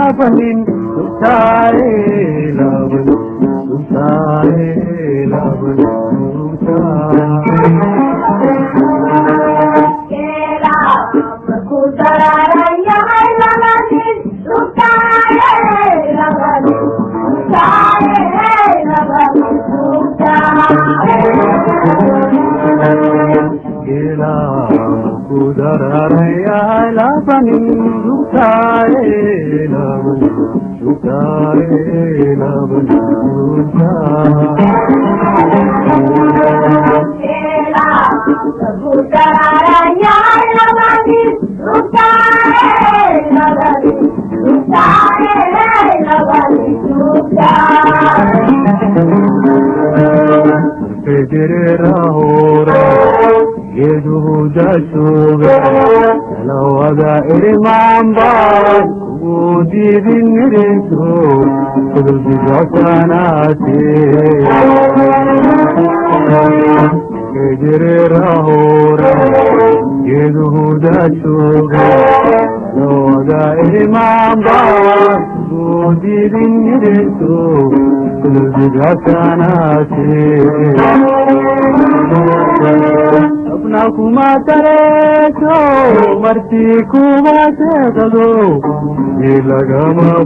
laabanin sugtaaye laabanin sugtaaye laabanin kudararaya laabanin sugtaaye laabanin sugtaaye Federahora yeduda suga lawada irmamba udidinreso kududigasanate Federahora yeduda suga lawada irmamba udidinreso kududigasanate अपना कुमा करे तो मर्ती कुमा से दो ये लगा माँ